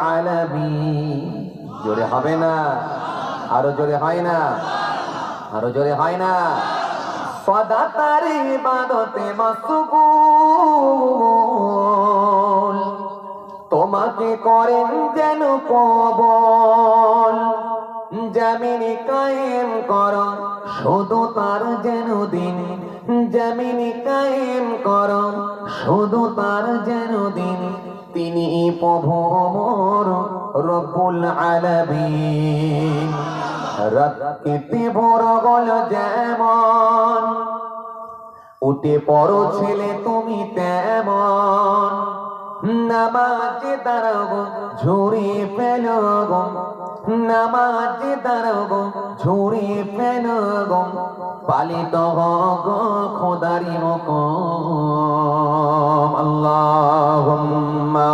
আলামিন। জোরে হবে না? আরো জোরে হয় না? আরো জোরে হয় না? সদা তার ইবাদতে মশগুল, তোমাকে করেন যেন প্রবল। জামিনে কায়েম কর শুধু তার যেন দিন, জামিনে কায়েম কর শুধু তার যেন দিন। তিনি প্রভু মোর রব্বুল আলামিন। রাতে বড় গল যেমন, উঠে পড়ো ছেলে তুমি তেমন। নামাজে দাঁড়াবো ঝুড়ি ফেলো গো, নামাজে দাঁড়াবো ঝুড়ি ফেলো গো। পালিত গো খোদারি হুকুম। আল্লাহুম্মা